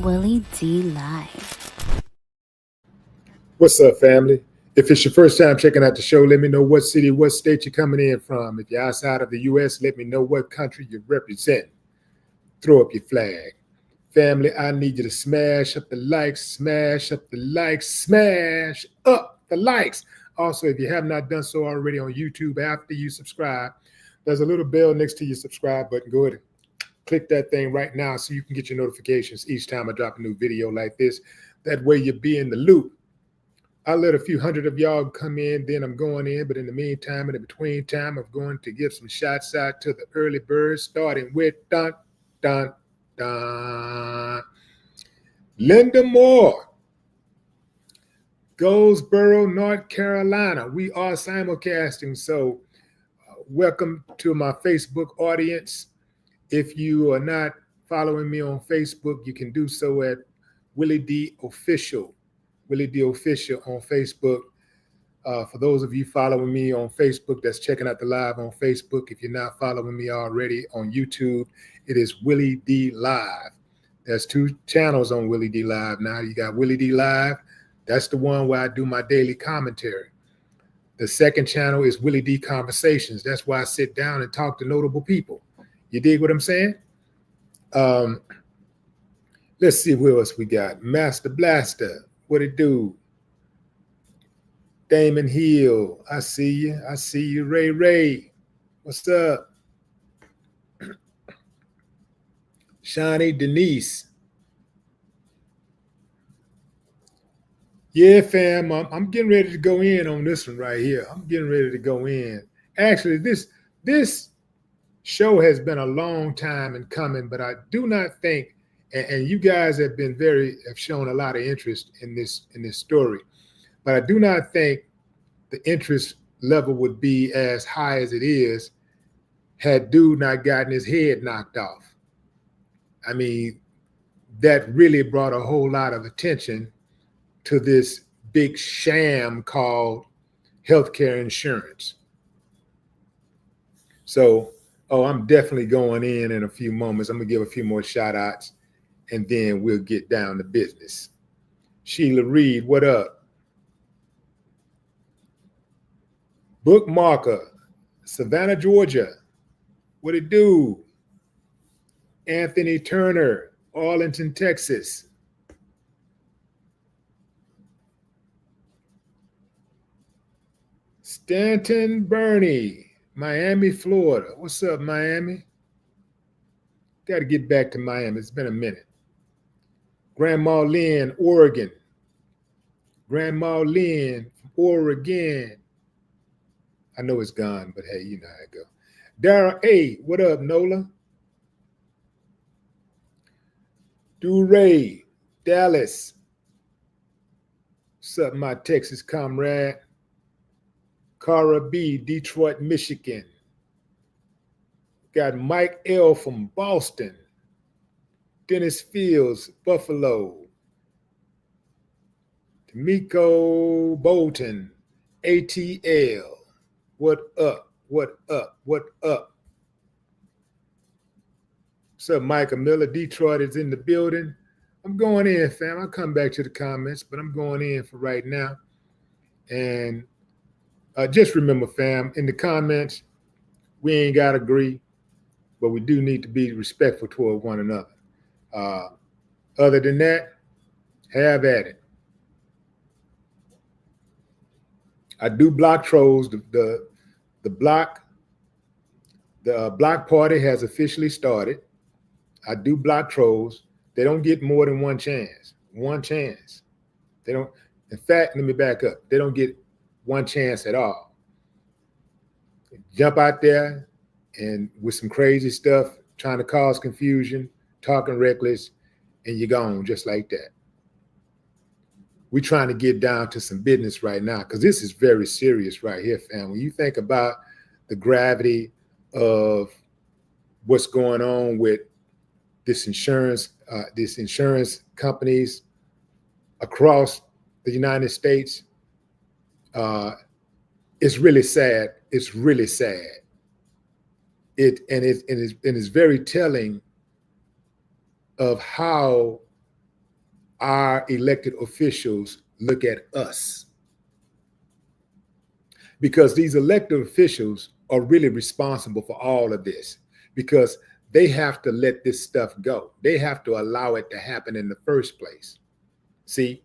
Willie D Live. What's up, family? If it's your first time checking out the show, let me know what city, what state you're coming in from. If you're outside of the U.S., let me know what country you represent. Throw up your flag. Family, I need you to smash up the likes, smash up the likes, smash up the likes. Also, if you have not done so already on YouTube, after you subscribe, there's a little bell next to your subscribe button. Go ahead and click that thing right now so you can get your notifications each time I drop a new video like this. That way you'll be in the loop. I'll let a few hundred of y'all come in, then I'm going in. But in the meantime, in the between time, I'm going to give some shots out to the early birds, starting with dun, dun, dun. Linda Moore, Goldsboro, North Carolina. We are simulcasting, so welcome to my Facebook audience. If you are not following me on Facebook, you can do so at Willie D Official. Willie D Official on Facebook. For those of you following me on Facebook, that's checking out the live on Facebook. If you're not following me already on YouTube, it is Willie D Live. There's two channels on Willie D Live now. You got Willie D Live. That's the one where I do my daily commentary. The second channel is Willie D Conversations. That's why I sit down and talk to notable people. You dig what I'm saying? Let's see what else we got. Master Blaster, what it do? Damon Hill, I see you. I see you. Ray Ray, what's up? Shawnee Denise. Yeah, fam, I'm getting ready to go in on this one right here. I'm getting ready to go in. Actually, this show has been a long time in coming, but I do not think, and you guys have shown a lot of interest in this story, but I do not think the interest level would be as high as it is had dude not gotten his head knocked off. I mean, that really brought a whole lot of attention to this big sham called healthcare insurance. So, I'm definitely going in a few moments. I'm gonna give a few more shout outs and then we'll get down to business. Sheila Reed, what up? Bookmarker, Savannah, Georgia, what it do? Anthony Turner, Arlington, Texas. Stanton Bernie, Miami, Florida. What's up, Miami? Got to get back to Miami. It's been a minute. Grandma Lynn, Oregon. Grandma Lynn, Oregon. I know it's gone, but hey, you know how it go. Dara A, what up, Nola? DuRay, Dallas. What's up, my Texas comrade? Cara B, Detroit, Michigan. Got Mike L from Boston. Dennis Fields, Buffalo. Tamiko Bolton, ATL. What up? What up? What up? What's up, Micah Miller? Detroit is in the building. I'm going in, fam. I'll come back to the comments, but I'm going in for right now. And just remember, fam, in the comments, we ain't got to agree, but we do need to be respectful toward one another. Other than that, have at it. I do block trolls. The block party has officially started. I do block trolls. They don't get more than one chance. One chance. They don't. In fact, let me back up. They don't get one chance at all. Jump out there and with some crazy stuff, trying to cause confusion, talking reckless, and you're gone just like that. We're trying to get down to some business right now because this is very serious right here, fam. When you think about the gravity of what's going on with this insurance companies across the United States, it's really sad. It's really sad. It is very telling of how our elected officials look at us. Because these elected officials are really responsible for all of this, because they have to let this stuff go. They have to allow it to happen in the first place. See,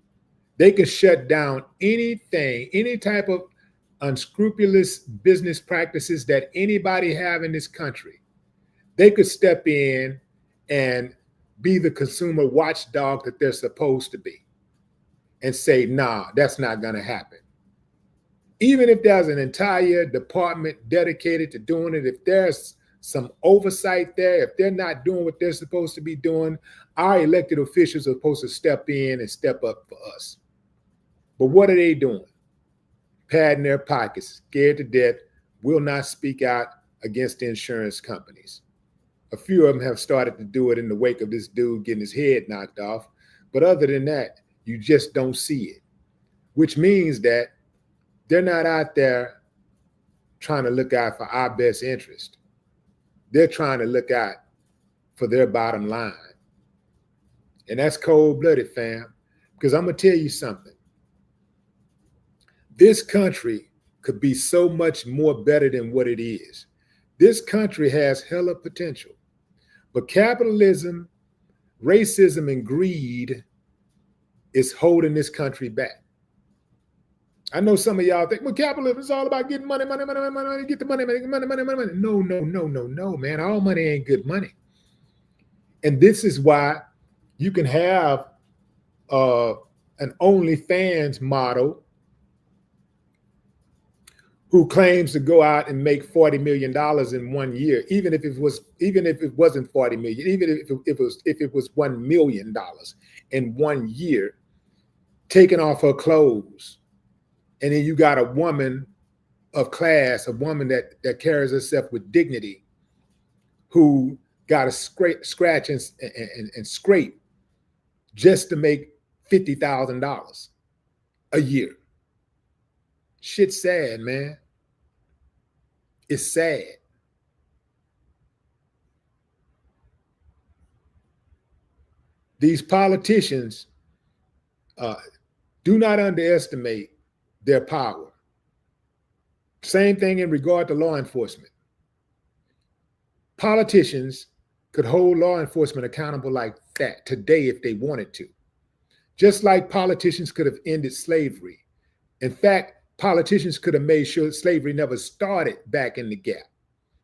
they can shut down anything, any type of unscrupulous business practices that anybody have in this country. They could step in and be the consumer watchdog that they're supposed to be and say, nah, that's not going to happen. Even if there's an entire department dedicated to doing it, if there's some oversight there, if they're not doing what they're supposed to be doing, our elected officials are supposed to step in and step up for us. But what are they doing? Padding their pockets, scared to death, will not speak out against the insurance companies. A few of them have started to do it in the wake of this dude getting his head knocked off. But other than that, you just don't see it, which means that they're not out there trying to look out for our best interest. They're trying to look out for their bottom line. And that's cold-blooded, fam, because I'm going to tell you something. This country could be so much more better than what it is. This country has hella potential. But capitalism, racism, and greed is holding this country back. I know some of y'all think, well, capitalism is all about getting money, money, money, money, money, get the money, money, money, money, money, money. No, man. All money ain't good money. And this is why you can have an OnlyFans model who claims to go out and make $40 million in 1 year, even if it wasn't 40 million, even if it was $1 million in 1 year, taking off her clothes. And then you got a woman of class, a woman that carries herself with dignity, who got to scratch and scrape just to make $50,000 a year. Shit's sad, man. It's sad. These politicians do not underestimate their power. Same thing in regard to law enforcement. Politicians could hold law enforcement accountable like that today if they wanted to. Just like politicians could have ended slavery. In fact, politicians could have made sure slavery never started back in the gap.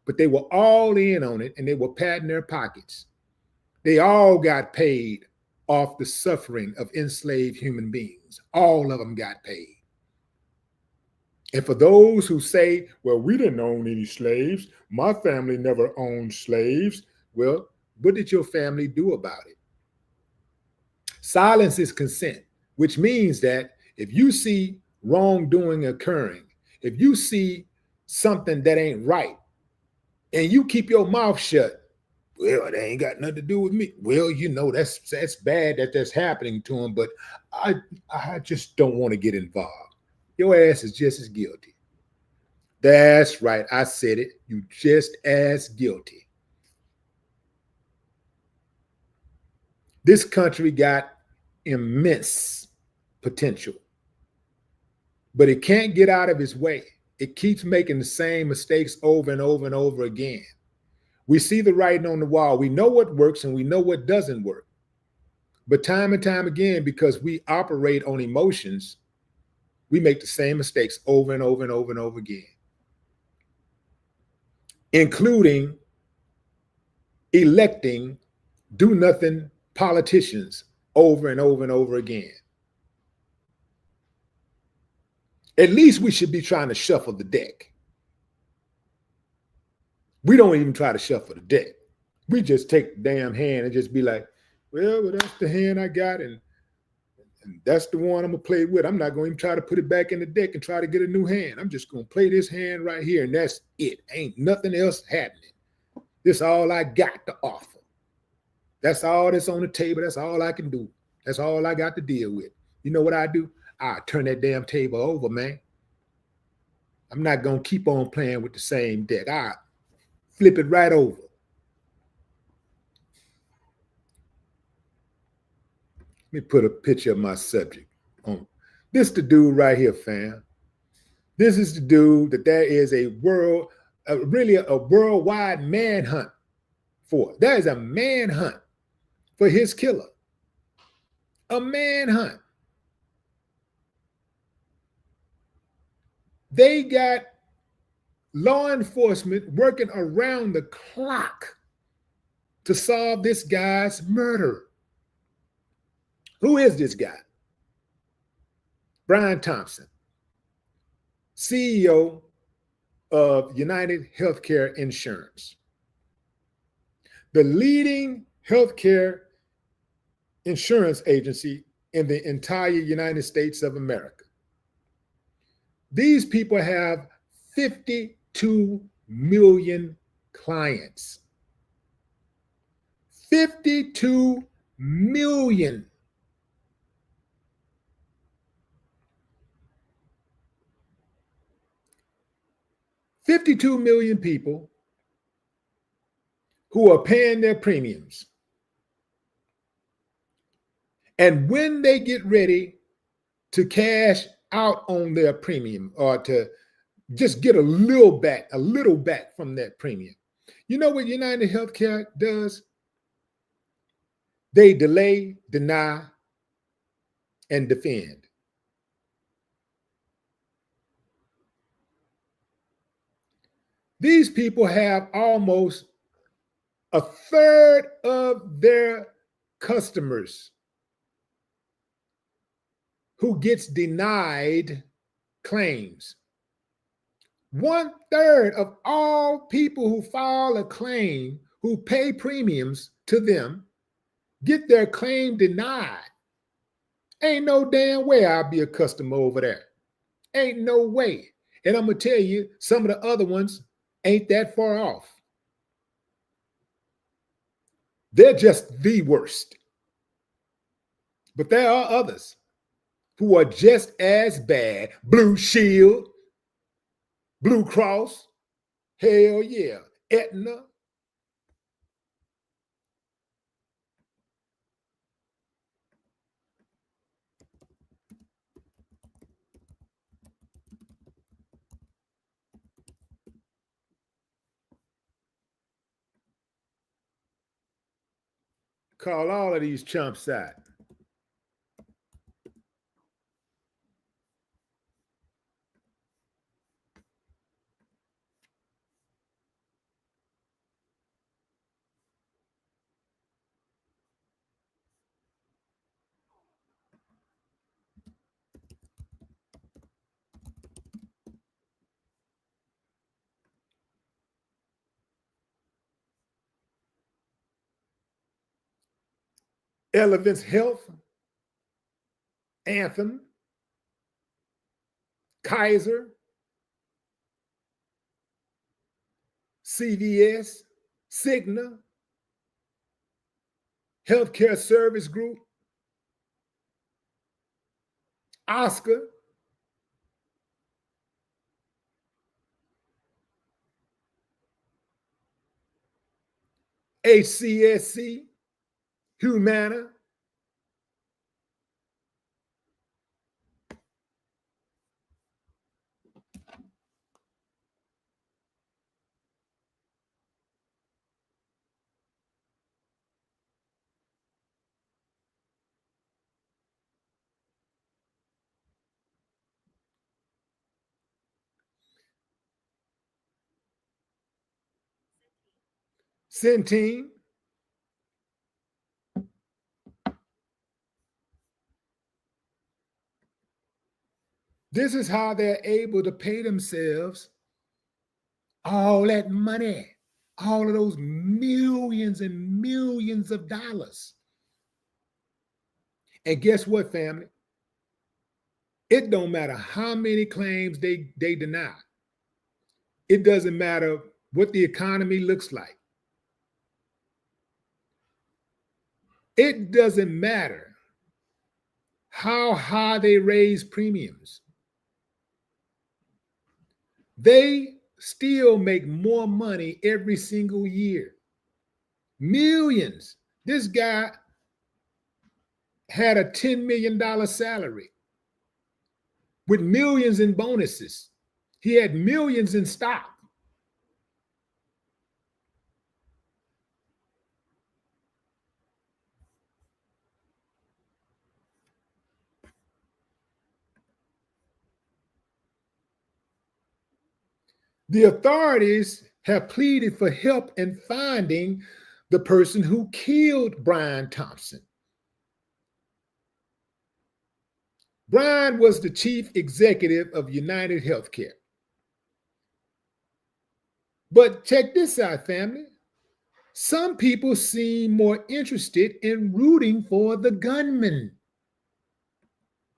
But they were all in on it and they were padding their pockets. They all got paid off the suffering of enslaved human beings. All of them got paid. And for those who say, well, we didn't own any slaves, my family never owned slaves, well, what did your family do about it? Silence is consent, which means that if you see wrongdoing occurring, if you see something that ain't right, and you keep your mouth shut, well, it ain't got nothing to do with me. Well, you know, that's bad that that's happening to him, but I just don't want to get involved. Your ass is just as guilty. That's right. I said it. You just as guilty. This country got immense potential, but it can't get out of its way. It keeps making the same mistakes over and over and over again. We see the writing on the wall. We know what works and we know what doesn't work. But time and time again, because we operate on emotions, we make the same mistakes over and over and over and over again, including electing do-nothing politicians over and over and over again. At least we should be trying to shuffle the deck. We don't even try to shuffle the deck. We just take the damn hand and just be like, well, that's the hand I got, and that's the one I'm going to play with. I'm not going to even try to put it back in the deck and try to get a new hand. I'm just going to play this hand right here, and that's it. Ain't nothing else happening. This is all I got to offer. That's all that's on the table. That's all I can do. That's all I got to deal with. You know what I do? I turn that damn table over, man. I'm not going to keep on playing with the same deck. I flip it right over. Let me put a picture of my subject on. This the dude right here, fam. This is the dude that there is a really a worldwide manhunt for. There is a manhunt for his killer. A manhunt. They got law enforcement working around the clock to solve this guy's murder. Who is this guy? Brian Thompson, CEO of UnitedHealthcare Insurance, the leading healthcare insurance agency in the entire United States of America. These people have 52 million clients. 52 million. $52 million people who are paying their premiums. And when they get ready to cash out on their premium or to just get a little back from that premium, you know what United Healthcare does? They delay, deny, and defend. These people have almost a third of their customers who gets denied claims. 1/3 of all people who file a claim, who pay premiums to them, get their claim denied. Ain't no damn way I'll be a customer over there. Ain't no way. And I'm going to tell you, some of the other ones ain't that far off. They're just the worst. But there are others who are just as bad. Blue Shield, Blue Cross, hell yeah, Aetna. Call all of these chumps out. Elevance Health, Anthem, Kaiser, CVS, Cigna, Healthcare Service Group, Oscar, HCSC, Humana, Centene. This is how they're able to pay themselves all that money, all of those millions and millions of dollars. And guess what, family? It don't matter how many claims they deny. It doesn't matter what the economy looks like. It doesn't matter how high they raise premiums. They still make more money every single year. Millions. This guy had a $10 million salary with millions in bonuses. He had millions in stock. The authorities have pleaded for help in finding the person who killed Brian Thompson. Brian was the chief executive of UnitedHealthcare. But check this out, family. Some people seem more interested in rooting for the gunman.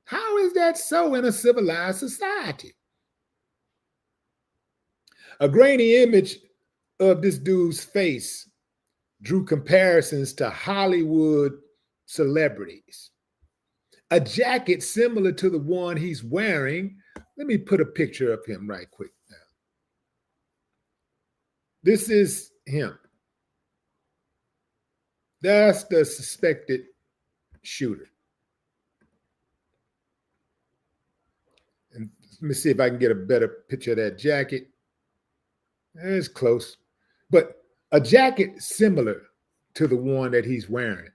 How is that so in a civilized society? A grainy image of this dude's face drew comparisons to Hollywood celebrities. A jacket similar to the one he's wearing. Let me put a picture of him right quick now. This is him. That's the suspected shooter. And let me see if I can get a better picture of that jacket. It's close. But a jacket similar to the one that he's wearing.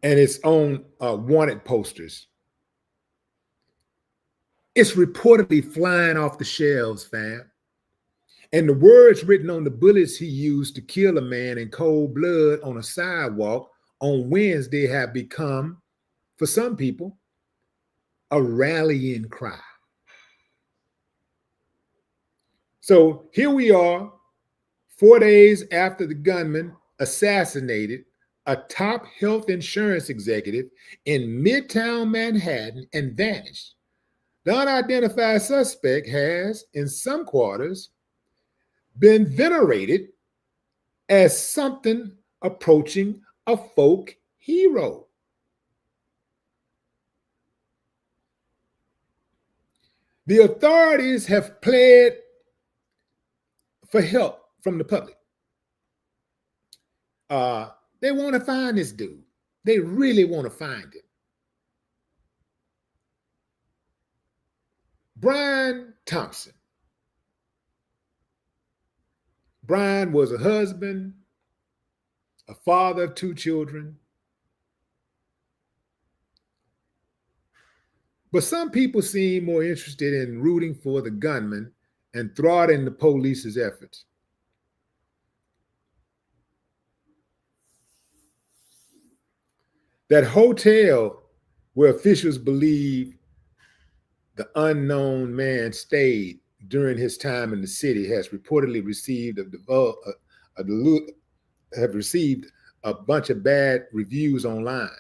And it's on wanted posters. It's reportedly flying off the shelves, fam. And the words written on the bullets he used to kill a man in cold blood on a sidewalk on Wednesday have become, for some people, a rallying cry. So here we are, 4 days after the gunman assassinated a top health insurance executive in Midtown Manhattan and vanished. The unidentified suspect has, in some quarters, been venerated as something approaching a folk hero. The authorities have pled for help from the public. They want to find this dude. They really want to find him. Brian Thompson. Brian was a husband, a father of 2 children. But some people seem more interested in rooting for the gunman and thwarting the police's efforts. That hotel where officials believe the unknown man stayed during his time in the city has reportedly received a bunch of bad reviews online.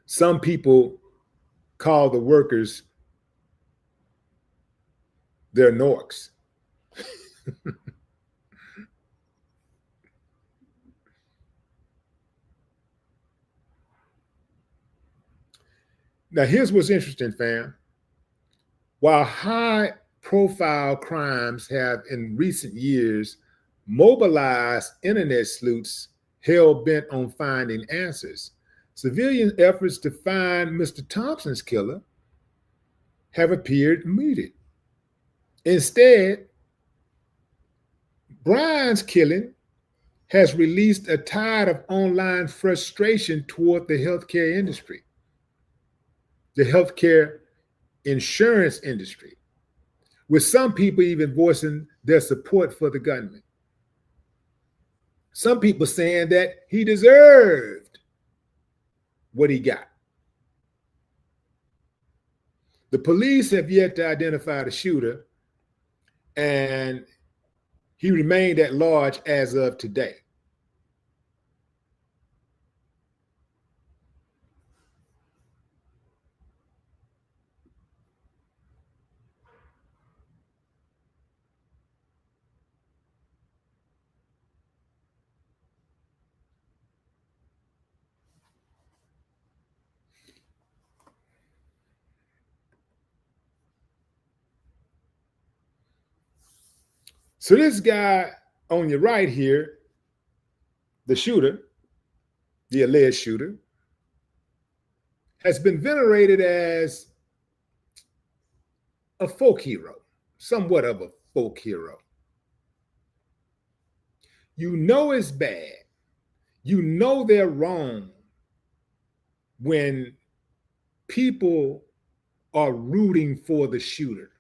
Some people call the workers their norks. Now, here's what's interesting, fam. While high profile crimes have in recent years mobilized internet sleuths hell bent on finding answers, civilian efforts to find Mr. Thompson's killer have appeared muted. Instead, Brian's killing has released a tide of online frustration toward the healthcare industry, the healthcare insurance industry, with some people even voicing their support for the gunman. Some people saying that he deserved what he got. The police have yet to identify the shooter, and he remained at large as of today. So this guy on your right here, the shooter, the alleged shooter, has been venerated as a folk hero, somewhat of a folk hero. You know it's bad. You know they're wrong when people are rooting for the shooter.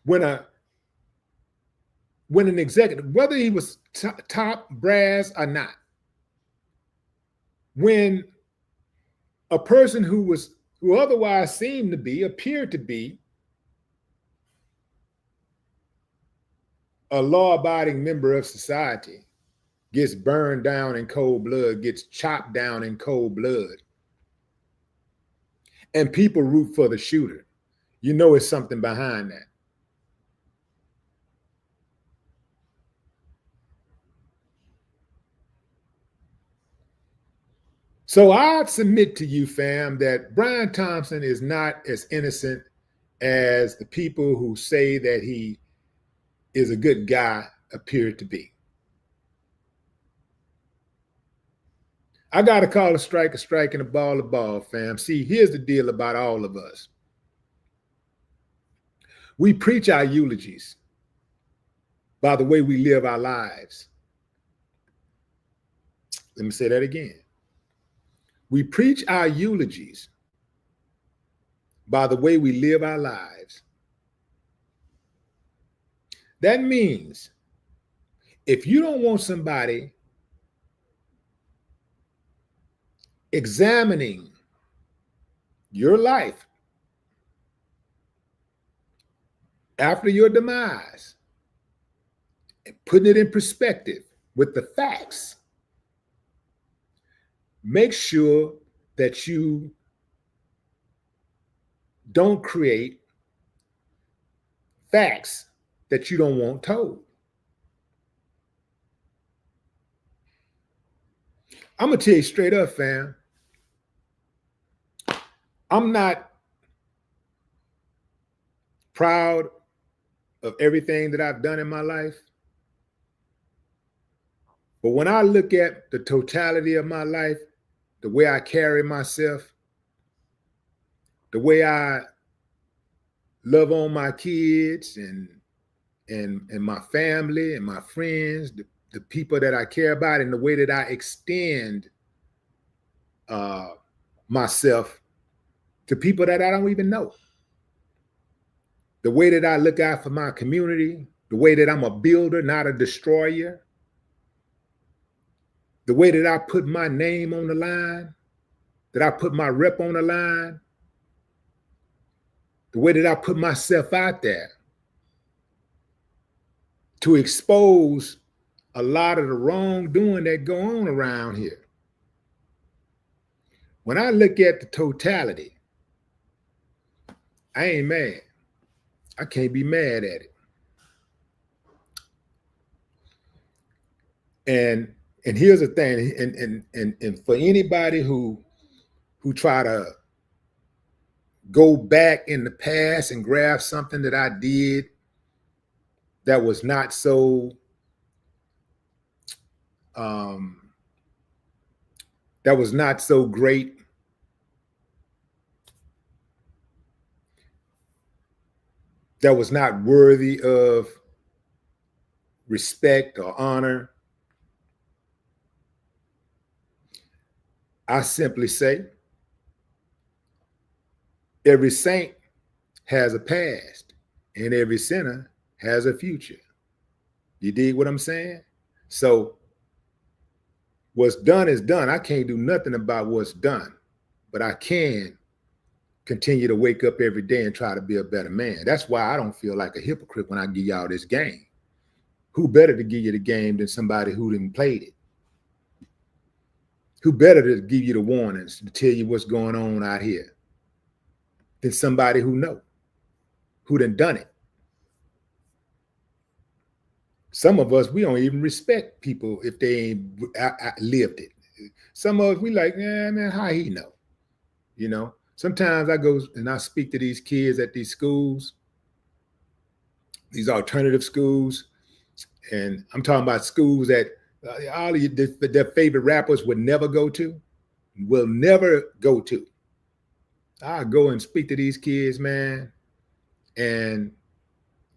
When an executive, whether he was top brass or not, when a person who otherwise seemed to be, appeared to be a law-abiding member of society gets burned down in cold blood, gets chopped down in cold blood, and people root for the shooter, you know it's something behind that. So I submit to you, fam, that Brian Thompson is not as innocent as the people who say that he is a good guy appear to be. I got to call a strike, and a ball, fam. See, here's the deal about all of us. We preach our eulogies by the way we live our lives. Let me say that again. We preach our eulogies by the way we live our lives. That means if you don't want somebody examining your life after your demise and putting it in perspective with the facts, make sure that you don't create facts that you don't want told. I'm going to tell you straight up, fam. I'm not proud of everything that I've done in my life. But when I look at the totality of my life, the way I carry myself, the way I love on my kids and my family and my friends, the people that I care about, and the way that I extend myself to people that I don't even know. The way that I look out for my community, the way that I'm a builder, not a destroyer, the way that I put my name on the line, that I put my rep on the line, the way that I put myself out there to expose a lot of the wrongdoing that go on around here. When I look at the totality, I ain't mad. I can't be mad at it. And here's the thing, and for anybody who try to go back in the past and grab something that I did that was not so great, that was not worthy of respect or honor, I simply say every saint has a past and every sinner has a future. You dig what I'm saying? So what's done is done. I can't do nothing about what's done, but I can continue to wake up every day and try to be a better man. That's why I don't feel like a hypocrite when I give y'all this game. Who better to give you the game than somebody who didn't played it? Who better to give you the warnings, to tell you what's going on out here than somebody who know, who done it? Some of us, we don't even respect people if they ain't lived it. Some of us, we like, man, how he know? You know, sometimes I go and I speak to these kids at these schools, these alternative schools. And I'm talking about schools that all of their favorite rappers would never go to, will never go to. I go and speak to these kids, man. And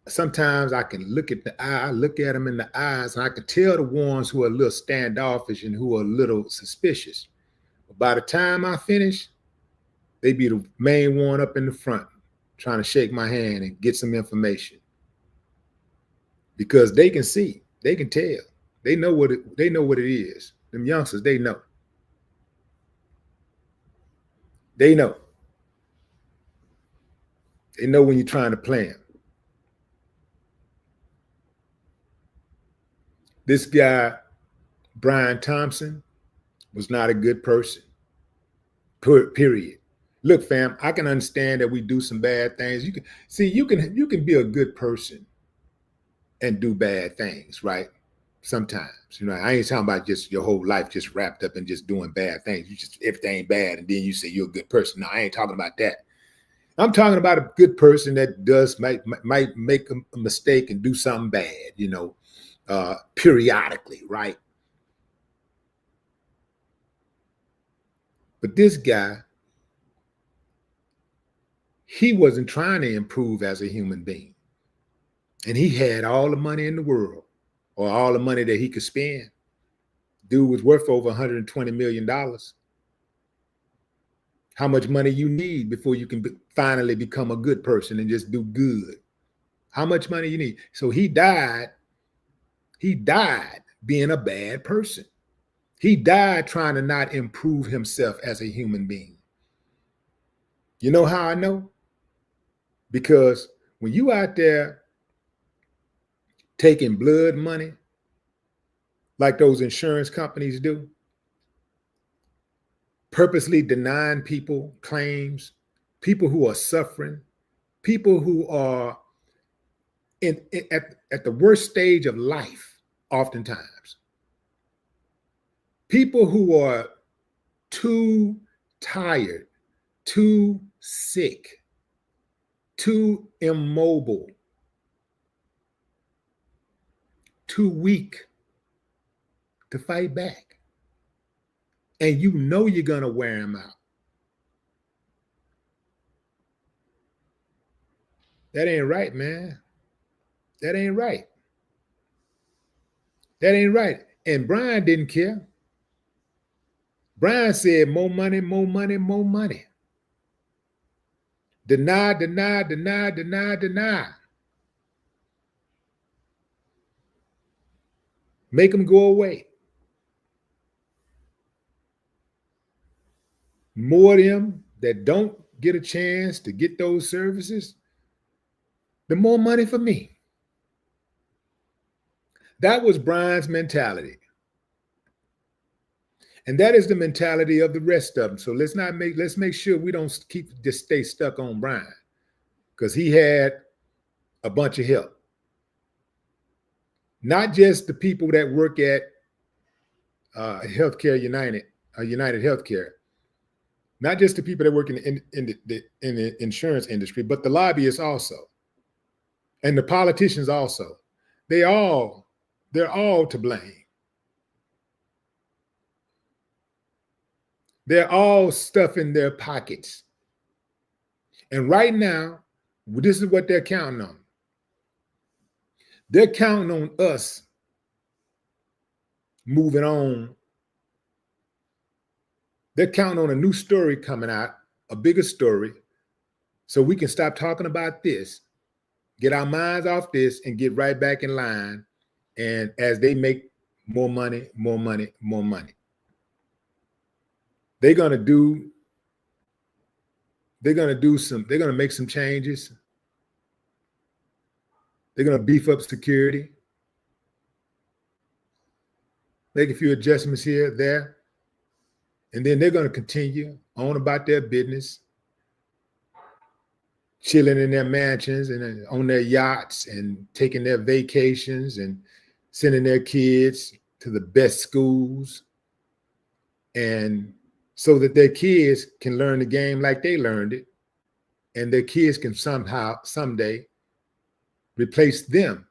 sometimes I can look at I look at them in the eyes, and I can tell the ones who are a little standoffish and who are a little suspicious. But by the time I finish, they be the main one up in the front trying to shake my hand and get some information. Because they can see, they can tell. They know what it is. Them youngsters, they know. They know. They know when you're trying to play them. This guy, Brian Thompson, was not a good person. Period. Look, fam, I can understand that we do some bad things. You can be a good person and do bad things, right? Sometimes, I ain't talking about just your whole life just wrapped up in just doing bad things. You just everything bad, and then you say you're a good person. No, I ain't talking about that. I'm talking about a good person that might make a mistake and do something bad, periodically, right? But this guy, he wasn't trying to improve as a human being. And he had all the money in the world, or all the money that he could spend. Dude was worth over $120 million. How much money you need before you can finally become a good person and just do good? How much money you need? So he died being a bad person. He died trying to not improve himself as a human being. You know how I know? Because when you out there taking blood money, like those insurance companies do, purposely denying people claims, people who are suffering, people who are at the worst stage of life, oftentimes. People who are too tired, too sick, too immobile, too weak to fight back. And you know you're going to wear them out. That ain't right, man. That ain't right. That ain't right. And Brian didn't care. Brian said, more money, more money, more money. Deny, deny, deny, deny, deny. Make them go away. More of them that don't get a chance to get those services, the more money for me. That was Brian's mentality. And that is the mentality of the rest of them. So let's make sure we don't just stay stuck on Brian, because he had a bunch of help. Not just the people that work at UnitedHealthcare, not just the people that work in the insurance industry, but the lobbyists also, and the politicians also. They're all to blame. They're all stuffing their pockets. And right now, this is what they're counting on. They're counting on us moving on. They're counting on a new story coming out, a bigger story, so we can stop talking about this, get our minds off this, and get right back in line. And as they make more money, more money, more money, they're gonna make some changes. They're gonna beef up security, make a few adjustments here, there, and then they're gonna continue on about their business, chilling in their mansions and on their yachts and taking their vacations and sending their kids to the best schools, and so that their kids can learn the game like they learned it, and their kids can someday replace them,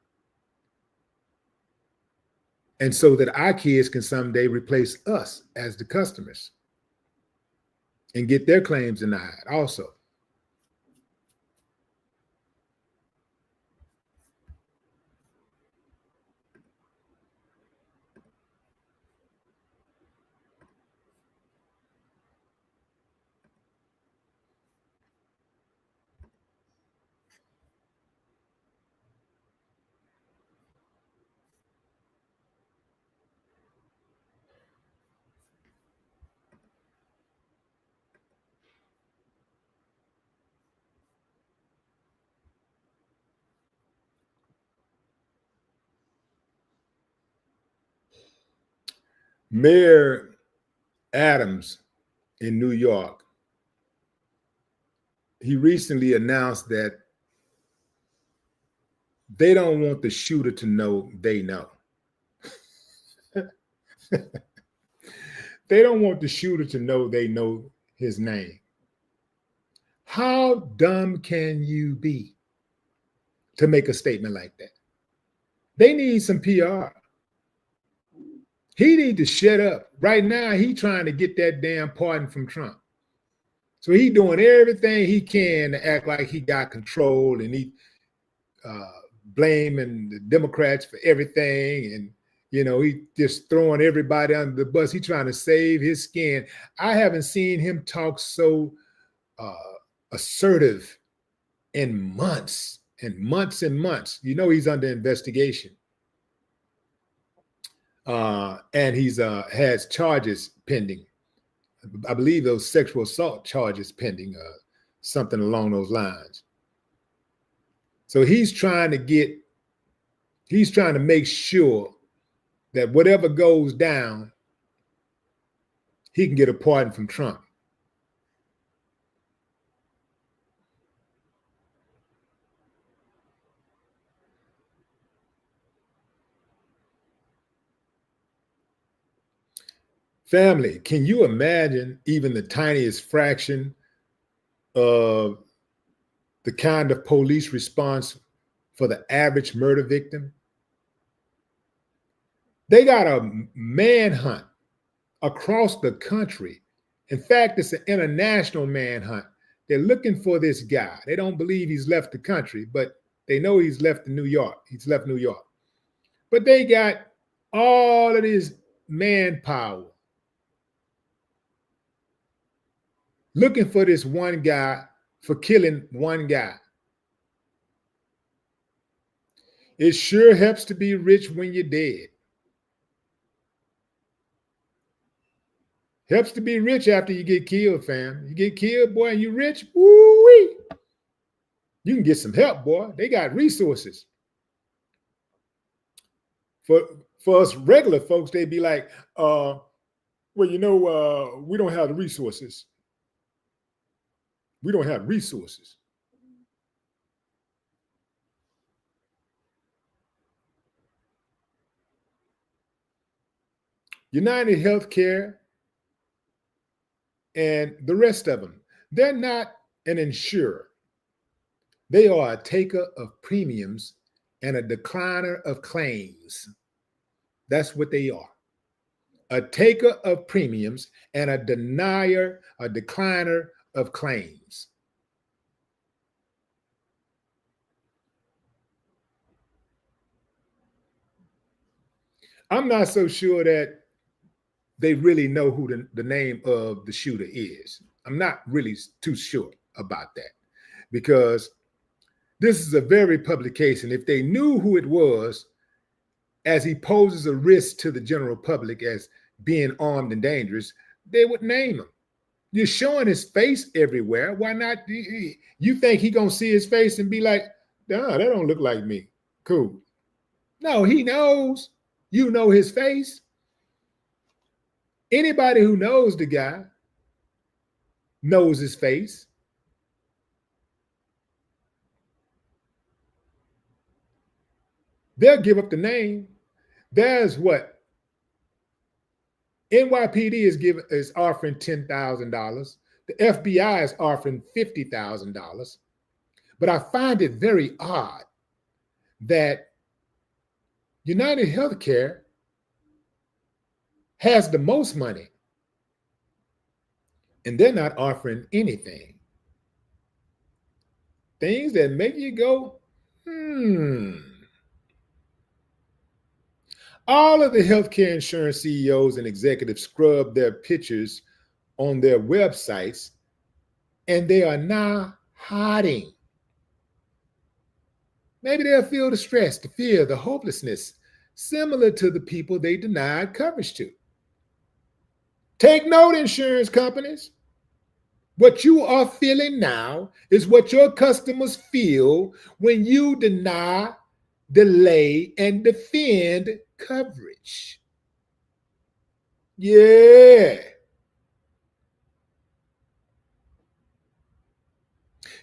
and so that our kids can someday replace us as the customers and get their claims denied also. Mayor Adams in New York, he recently announced that they don't want the shooter to know they know. They don't want the shooter to know they know his name. How dumb can you be to make a statement like that? They need some PR. He need to shut up. Right now, he trying to get that damn pardon from Trump. So he doing everything he can to act like he got control, and he blaming the Democrats for everything, and he just throwing everybody under the bus. He trying to save his skin. I haven't seen him talk so assertive in months and months and months. He's under investigation, and he's has charges pending. I believe those sexual assault charges pending, something along those lines. So he's trying to make sure that whatever goes down, he can get a pardon from Trump. Family, can you imagine even the tiniest fraction of the kind of police response for the average murder victim? They got a manhunt across the country. In fact, it's an international manhunt. They're looking for this guy. They don't believe he's left the country, but they know he's left New York. He's left New York. But they got all of this manpower looking for this one guy for killing one guy. It sure helps to be rich when you're dead. Helps to be rich after you get killed, fam. You get killed, boy, and you rich, woo-wee. You can get some help, boy. They got resources. For us regular folks, they'd be like, well, we don't have the resources. We don't have resources. UnitedHealthcare and the rest of them, they're not an insurer. They are a taker of premiums and a decliner of claims. That's what they are. A taker of premiums and a decliner of claims. I'm not so sure that they really know who the name of the shooter is. I'm not really too sure about that, because this is a very public case. And if they knew who it was, as he poses a risk to the general public as being armed and dangerous, they would name him. You're showing his face everywhere. Why not? You think he gonna see his face and be like, nah, that don't look like me. Cool. No, he knows. You know his face. Anybody who knows the guy knows his face. They'll give up the name. There's what NYPD is offering $10,000. The FBI is offering $50,000. But I find it very odd that UnitedHealthcare has the most money and they're not offering anything. Things that make you go, All of the healthcare insurance CEOs and executives scrub their pictures on their websites, and they are now hiding. Maybe they'll feel the stress, the fear, the hopelessness, similar to the people they denied coverage to. Take note, insurance companies. What you are feeling now is what your customers feel when you deny, delay, and defend coverage. Yeah.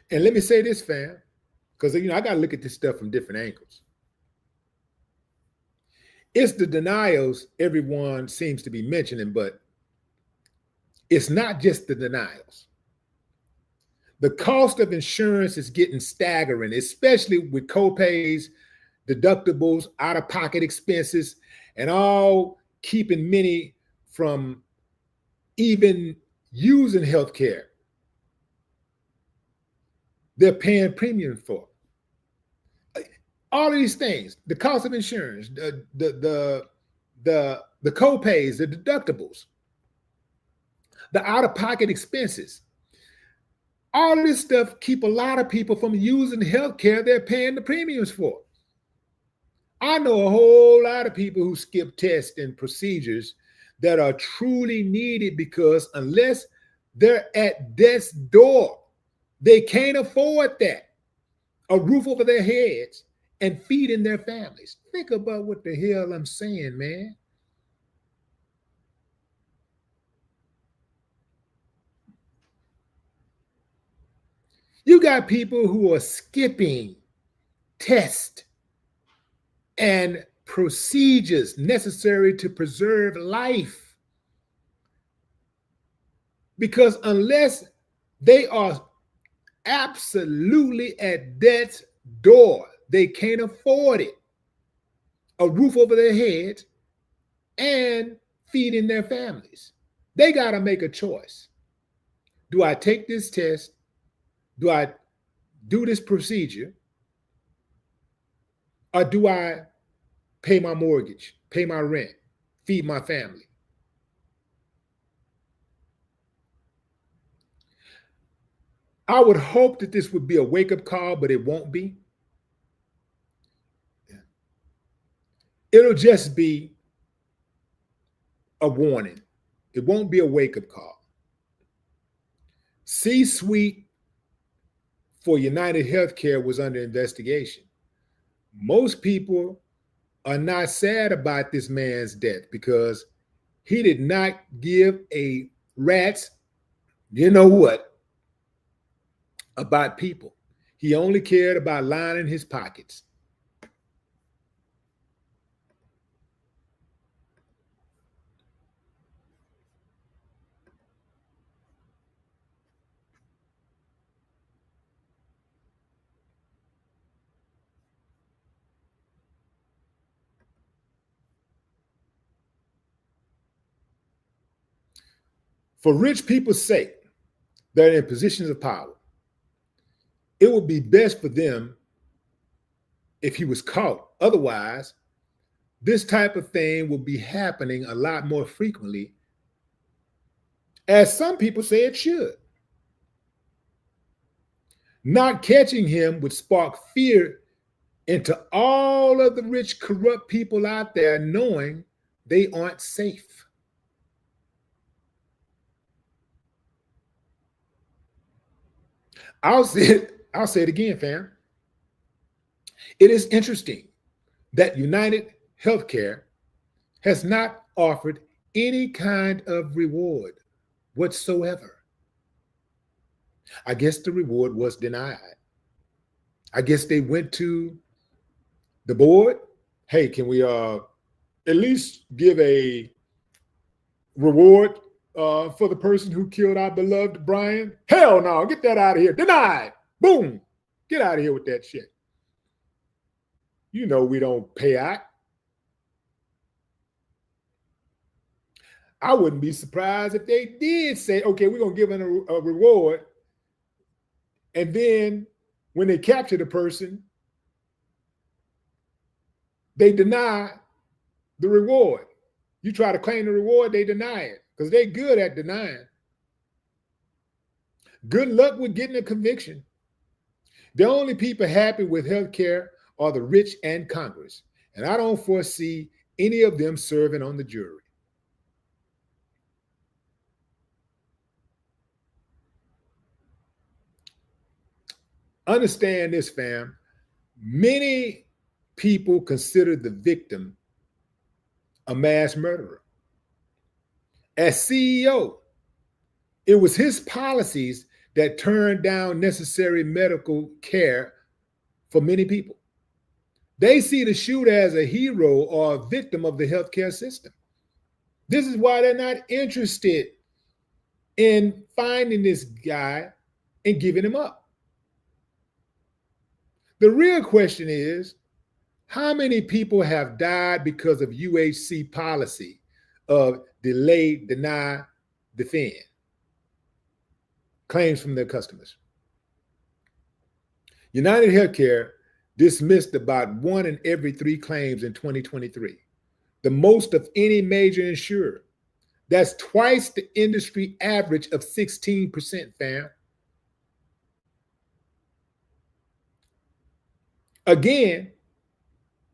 And let me say this, fam, because I got to look at this stuff from different angles. It's the denials everyone seems to be mentioning, but it's not just the denials. The cost of insurance is getting staggering, especially with copays, deductibles, out-of-pocket expenses, and all keeping many from even using healthcare. They're paying premium for all of these things: the cost of insurance, the copays, the deductibles, the out-of-pocket expenses. All of this stuff keep a lot of people from using healthcare they're paying the premiums for. I know a whole lot of people who skip tests and procedures that are truly needed because unless they're at death's door, they can't afford that. A roof over their heads and feeding their families. Think about what the hell I'm saying, man. You got people who are skipping tests and procedures necessary to preserve life. Because unless they are absolutely at death's door, they can't afford it. A roof over their heads and feeding their families. They got to make a choice. Do I take this test? Do I do this procedure? Or do I pay my mortgage, pay my rent, feed my family? I would hope that this would be a wake-up call, but it won't be. It'll just be a warning. It won't be a wake-up call. C-suite for UnitedHealthcare was under investigation. Most people are not sad about this man's death because he did not give a rat's, you know what, about people. He only cared about lining his pockets. For rich people's sake, that are in positions of power, it would be best for them if he was caught. Otherwise, this type of thing will be happening a lot more frequently, as some people say it should. Not catching him would spark fear into all of the rich, corrupt people out there, knowing they aren't safe. I'll say it again, fam. It is interesting that UnitedHealthcare has not offered any kind of reward whatsoever. I guess the reward was denied. I guess they went to the board. Hey, can we at least give a reward for the person who killed our beloved Brian? Hell no, get that out of here. Denied. Boom. Get out of here with that shit. You know we don't pay out. I wouldn't be surprised if they did say, okay, we're going to give them a reward. And then when they capture the person, they deny the reward. You try to claim the reward, they deny it because they're good at denying. Good luck with getting a conviction. The only people happy with healthcare are the rich and Congress. And I don't foresee any of them serving on the jury. Understand this, fam. Many people consider the victim a mass murderer. As CEO, it was his policies that turned down necessary medical care for many people. They see the shooter as a hero or a victim of the healthcare system. This is why they're not interested in finding this guy and giving him up. The real question is, how many people have died because of UHC policy of delay, deny, defend claims from their customers? UnitedHealthcare dismissed about 1 in every 3 claims in 2023, the most of any major insurer. That's twice the industry average of 16%, fam. Again,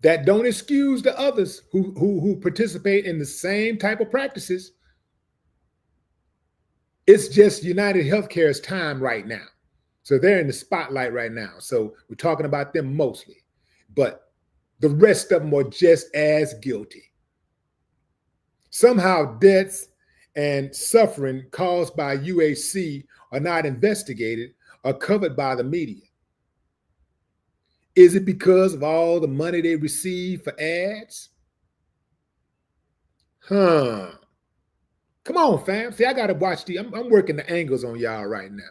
that don't excuse the others who participate in the same type of practices. It's just UnitedHealthcare's time right now. So they're in the spotlight right now. So we're talking about them mostly. But the rest of them are just as guilty. Somehow deaths and suffering caused by UHC are not investigated or covered by the media. Is it because of all the money they receive for ads? Come on, fam. See, I got to watch I'm working the angles on y'all right now.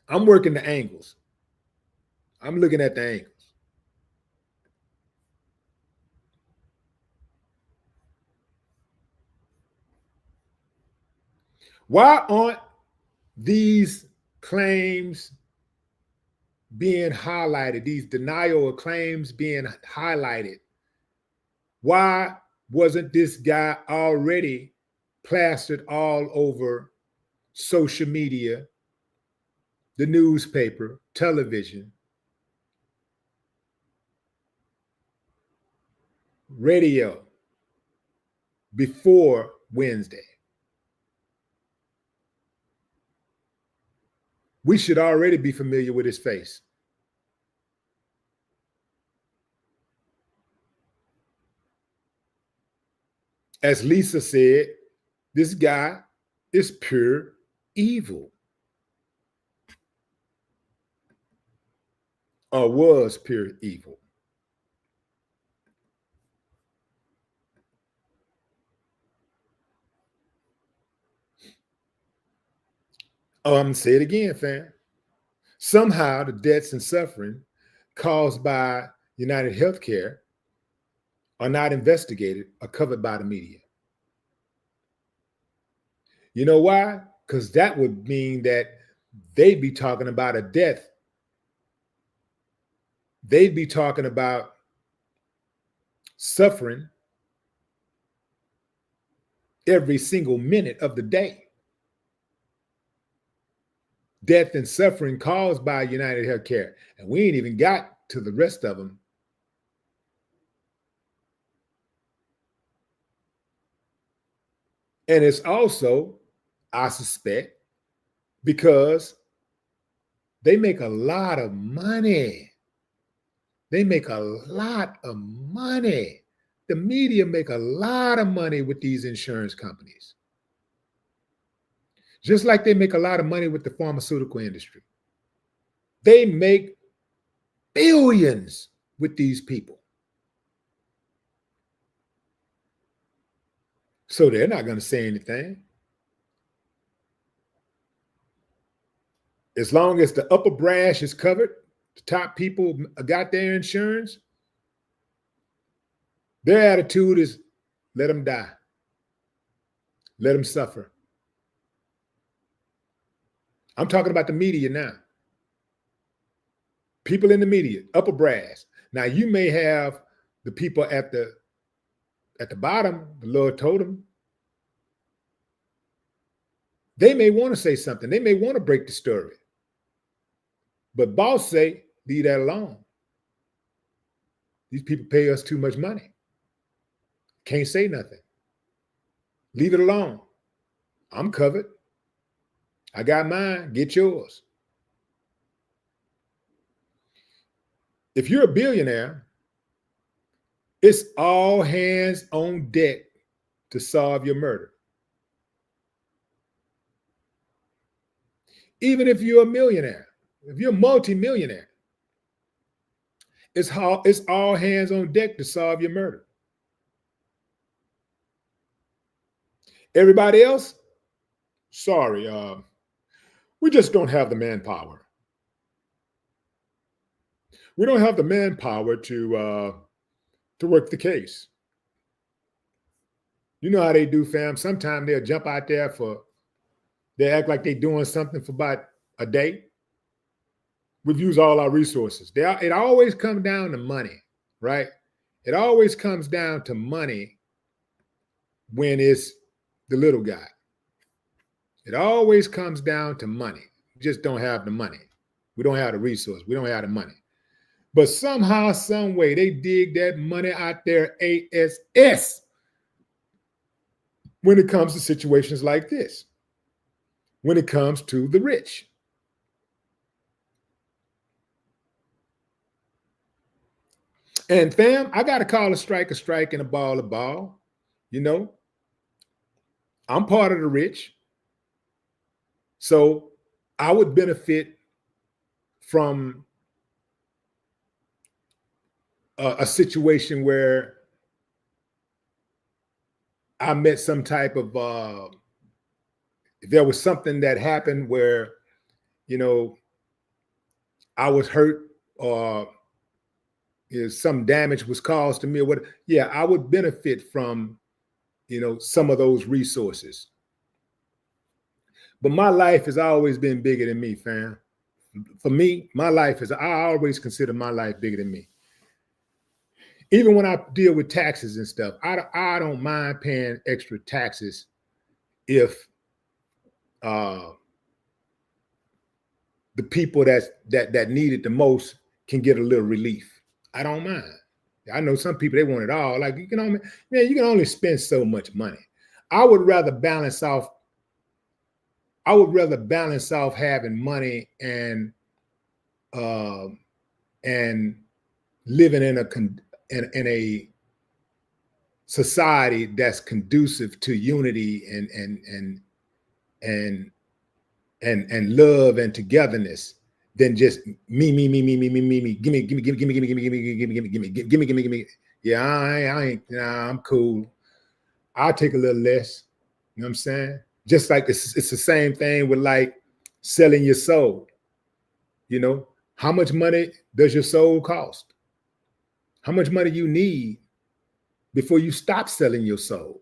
I'm working the angles. I'm looking at the angles. Why aren't these claims being highlighted, these denial of claims being highlighted? Why wasn't this guy already plastered all over social media, the newspaper, television, radio before Wednesday? We should already be familiar with his face. As Lisa said, this guy is pure evil. Or was pure evil. Oh, I'm going to say it again, fam. Somehow the deaths and suffering caused by UnitedHealthcare are not investigated or covered by the media. You know why? Because that would mean that they'd be talking about a death. They'd be talking about suffering every single minute of the day. Death and suffering caused by UnitedHealthcare. And we ain't even got to the rest of them. And it's also, I suspect, because they make a lot of money. They make a lot of money. The media make a lot of money with these insurance companies. Just like they make a lot of money with the pharmaceutical industry. They make billions with these people. So they're not going to say anything. As long as the upper brass is covered, the top people got their insurance, their attitude is let them die, let them suffer. I'm talking about the media now. People in the media, upper brass. Now you may have the people at the bottom, the Lord told them. They may want to say something. They may want to break the story. But boss say, leave that alone. These people pay us too much money. Can't say nothing. Leave it alone. I'm covered. I got mine. Get yours. If you're a billionaire, it's all hands on deck to solve your murder. Even if you're a millionaire, if you're a multimillionaire, it's all hands on deck to solve your murder. Everybody else, sorry, we just don't have the manpower. We don't have the manpower to work the case. You know how they do, fam. Sometimes they'll jump out there they act like they're doing something for about a day. We've used all our resources. It always comes down to money, right? It always comes down to money when it's the little guy. It always comes down to money. We just don't have the money. We don't have the resource. We don't have the money. But somehow, some way, they dig that money out there ASS when it comes to situations like this, when it comes to the rich. And fam, I got to call a strike, and a ball. You know, I'm part of the rich. So I would benefit from a situation where I met some type of, if there was something that happened where, you know, I was hurt or some damage was caused to me or what, yeah, I would benefit from, some of those resources. But my life has always been bigger than me, fam. For me, I always consider my life bigger than me. Even when I deal with taxes and stuff, I don't mind paying extra taxes if the people that need it the most can get a little relief. I don't mind. I know some people, they want it all. Like, you can only spend so much money. I would rather balance off having money and living in a society that's conducive to unity and love and togetherness than just me. Gimme. Yeah, I ain't. Nah, I'm cool. I'll take a little less. You know what I'm saying? Just like it's the same thing with like selling your soul. You know, how much money does your soul cost? How much money you need before you stop selling your soul?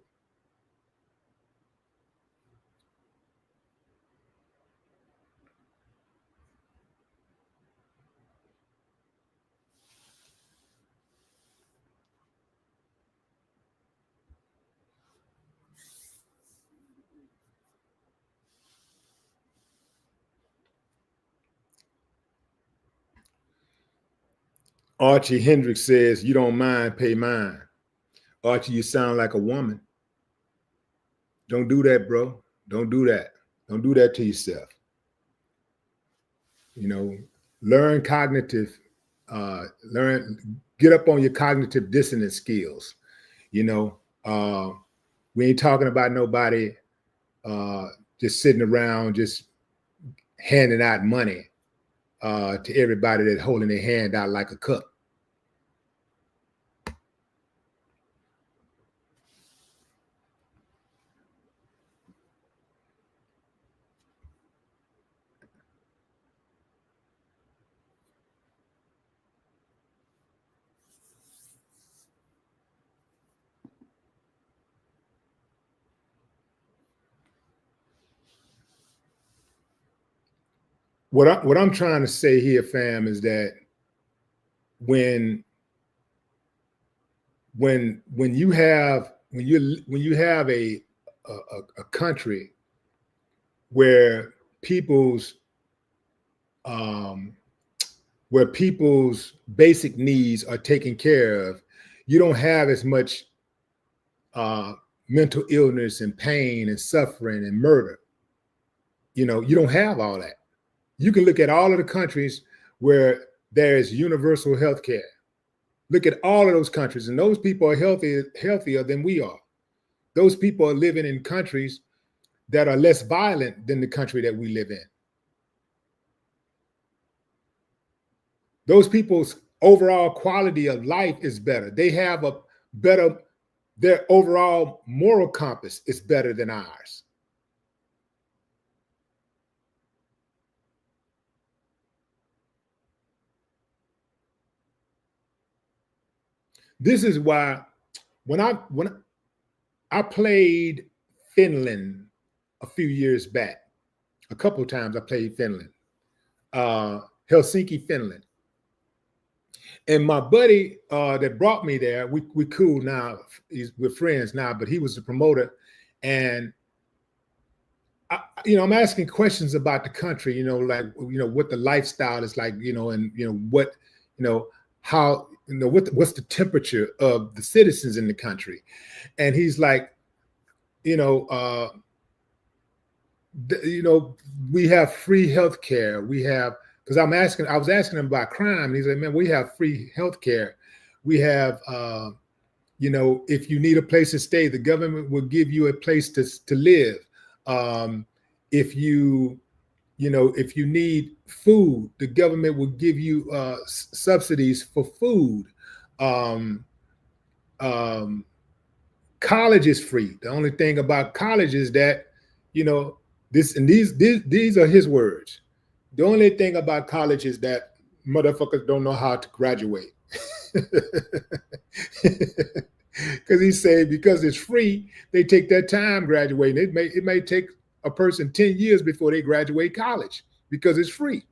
Archie Hendricks says, you don't mind, pay mine. Archie, you sound like a woman. Don't do that, bro. Don't do that. Don't do that to yourself. Learn get up on your cognitive dissonance skills. We ain't talking about nobody just sitting around just handing out money to everybody that's holding their hand out like a cup. what I'm trying to say here, fam, is that when you have a country where people's um, where people's basic needs are taken care of, you don't have as much mental illness and pain and suffering and murder. You know, you don't have all that. You can look at all of the countries where there is universal health care. Look at all of those countries, and those people are healthier than we are. Those people are living in countries that are less violent than the country that we live in. Those people's overall quality of life is better. They have a better, their overall moral compass is better than ours. This is why when I played Finland a few years back, a couple of times I played Finland, Helsinki, Finland. And my buddy that brought me there, we cool now. We're friends now, but he was the promoter. And I'm asking questions about the country, like, what the lifestyle is like, and, what, how, what's the temperature of the citizens in the country. And he's like, we have free healthcare. We have, because I was asking him about crime. And he's like, man, we have free healthcare. We have, if you need a place to stay, the government will give you a place to live. If you need food, the government will give you subsidies for food. College is free. The only thing about college is that, these are his words. The only thing about college is that motherfuckers don't know how to graduate. Because he said because it's free, they take their time graduating. It may take a person 10 years before they graduate college because it's free.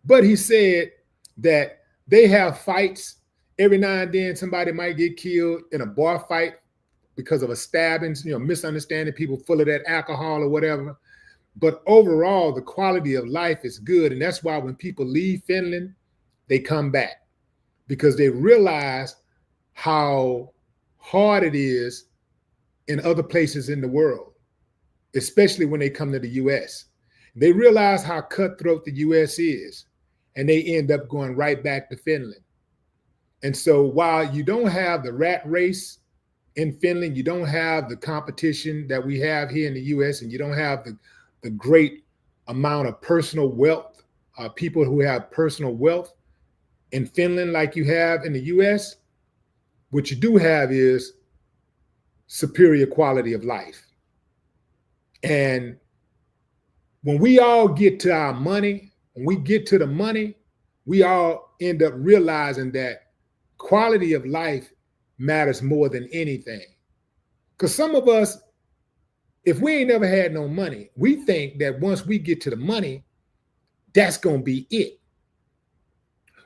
But he said that they have fights. Every now and then somebody might get killed in a bar fight because of a stabbing, misunderstanding, people full of that alcohol or whatever. But overall, the quality of life is good. And that's why when people leave Finland, they come back because they realize how hard it is in other places in the world, especially when they come to the US. They realize how cutthroat the US is, and they end up going right back to Finland. And so while you don't have the rat race in Finland, you don't have the competition that we have here in the US, and you don't have the great amount of personal wealth, people who have personal wealth in Finland like you have in the US, what you do have is superior quality of life. And when we all get to our money, when we get to the money, we all end up realizing that quality of life matters more than anything. Because some of us, if we ain't never had no money, we think that once we get to the money, that's going to be it.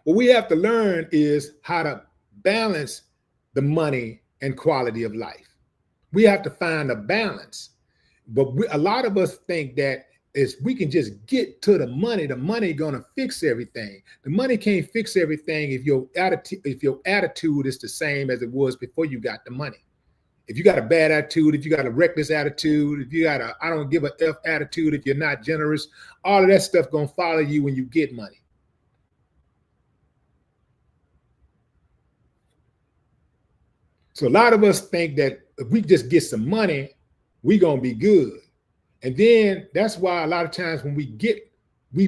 What we have to learn is how to balance the money and quality of life. We have to find a balance. But a lot of us think that if we can just get to the money going to fix everything. The money can't fix everything if your attitude is the same as it was before you got the money. If you got a bad attitude, if you got a reckless attitude, if you got a I don't give a F attitude, if you're not generous, all of that stuff going to follow you when you get money. So a lot of us think that if we just get some money, we're going to be good. And then that's why a lot of times when we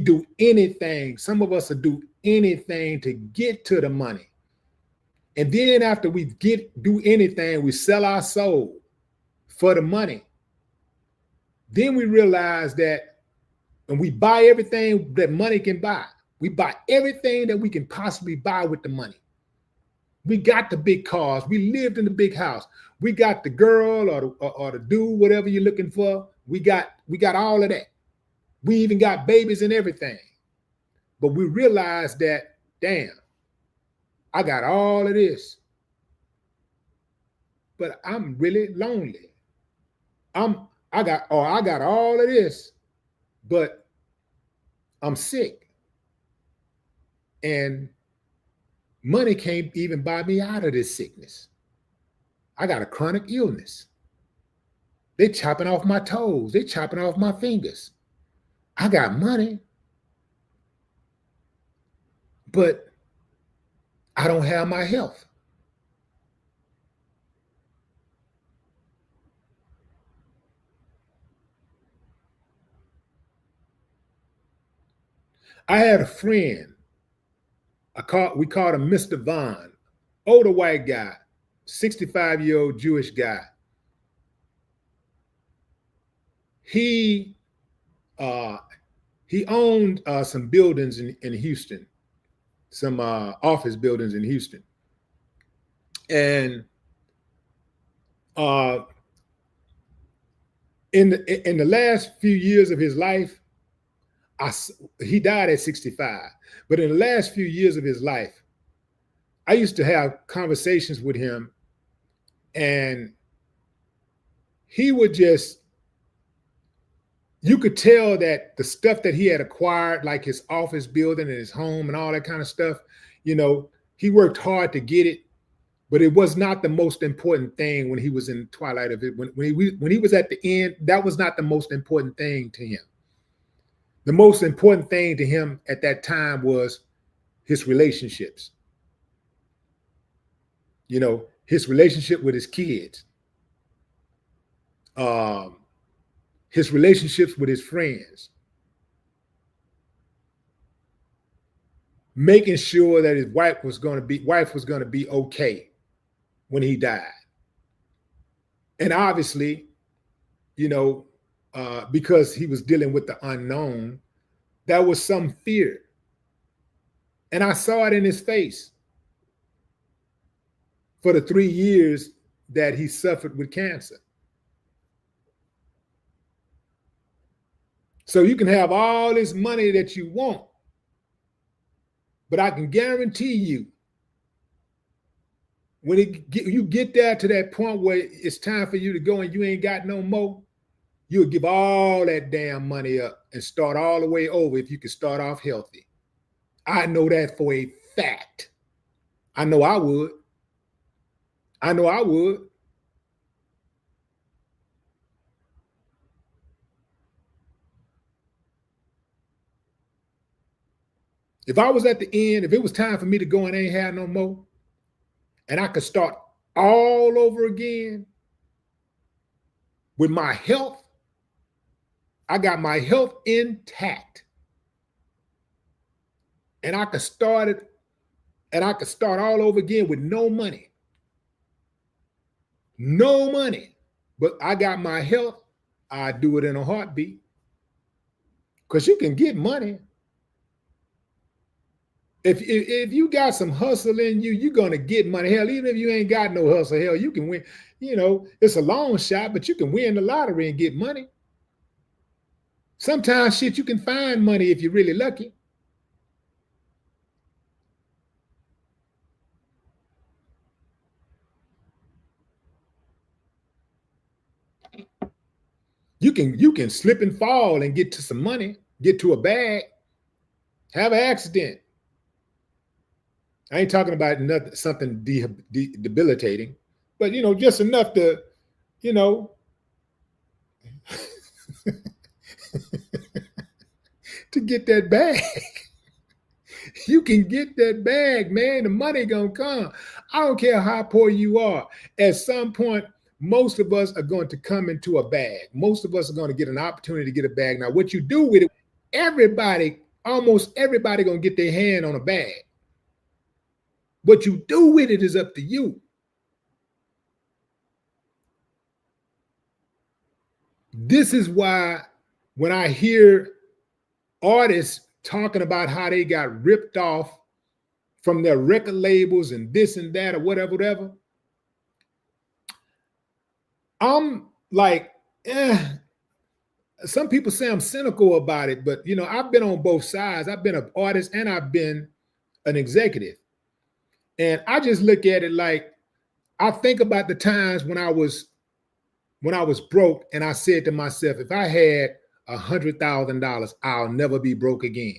do anything, some of us will do anything to get to the money. And then after we do anything, we sell our soul for the money. Then we realize that when we buy everything that money can buy, we buy everything that we can possibly buy with the money. We got the big cars. We lived in the big house. We got the girl or the dude, whatever you're looking for. We got all of that. We even got babies and everything. But we realized that, damn, I got all of this, but I'm really lonely. I got all of this, but I'm sick. And money can't even buy me out of this sickness. I got a chronic illness. They chopping off my toes. They chopping off my fingers. I got money, but I don't have my health. I had a friend. We called him Mr. Vaughn, older white guy, 65-year-old Jewish guy. He owned some buildings in Houston, some office buildings in Houston, and in the last few years of his life, he died at 65. But in the last few years of his life, I used to have conversations with him, and he would just, you could tell that the stuff that he had acquired, like his office building and his home and all that kind of stuff, he worked hard to get it, but it was not the most important thing when he was in the twilight of it. When he was at the end, that was not the most important thing to him. The most important thing to him at that time was his relationships. His relationship with his kids, his relationships with his friends, making sure that his wife was going to be okay when he died. And obviously, because he was dealing with the unknown, there was some fear. And I saw it in his face for the 3 years that he suffered with cancer. So you can have all this money that you want, but I can guarantee you, when you get there to that point where it's time for you to go and you ain't got no more, you'll give all that damn money up and start all the way over if you can start off healthy. I know that for a fact. I know I would. If I was at the end, if it was time for me to go and ain't have no more, and I could start all over again with my health, I got my health intact, and I could start it, and I could start all over again with no money. No money, but I got my health, I'd do it in a heartbeat. Because you can get money. If you got some hustle in you, you're going to get money. Hell, even if you ain't got no hustle, hell, you can win. It's a long shot, but you can win the lottery and get money. Sometimes, shit, you can find money if you're really lucky. You can slip and fall and get to some money, get to a bag, have an accident. I ain't talking about something debilitating, but just enough to, to get that bag. You can get that bag, man. The money gonna come. I don't care how poor you are. At some point, most of us are going to come into a bag. Most of us are going to get an opportunity to get a bag. Now, what you do with it, almost everybody gonna get their hand on a bag. What you do with it is up to you. This is why when I hear artists talking about how they got ripped off from their record labels and this and that or whatever, I'm like, some people say I'm cynical about it, but I've been on both sides. I've been an artist and I've been an executive. And I just look at it like, I think about the times when I was broke, and I said to myself, if I had $100,000, I'll never be broke again.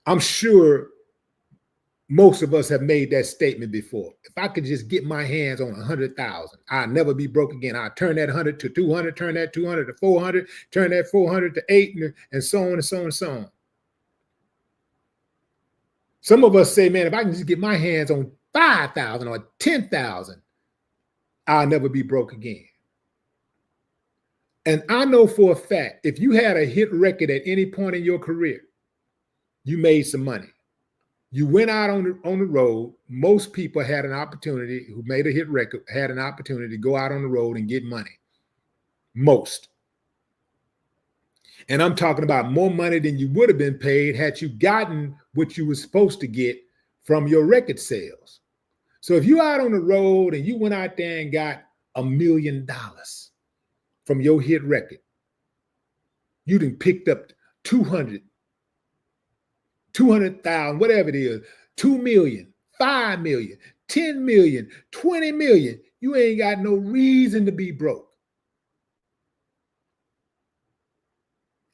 I'm sure most of us have made that statement before. If I could just get my hands on 100,000, I'll never be broke again. I'll turn that 100 to 200, turn that 200 to 400, turn that 400 to 8, and so on and so on and so on. Some of us say, man, if I can just get my hands on 5,000 or 10,000, I'll never be broke again. And I know for a fact, if you had a hit record at any point in your career, you made some money. You went out on the road. Most people had an opportunity, who made a hit record, had an opportunity to go out on the road and get money. Most. And I'm talking about more money than you would have been paid had you gotten what you were supposed to get from your record sales. So if you're out on the road and you went out there and got $1 million from your hit record, you done picked up 200,000, whatever it is, 2 million, 5 million, 10 million, 20 million. You ain't got no reason to be broke.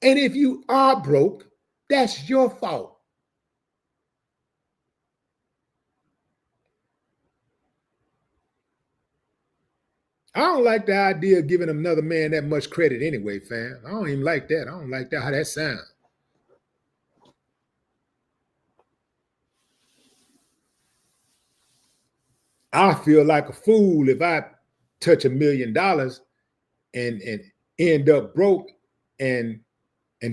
And if you are broke, that's your fault. I don't like the idea of giving another man that much credit anyway, fam. I don't even like that. I don't like that, how that sounds. I feel like a fool if I touch $1 million and end up broke and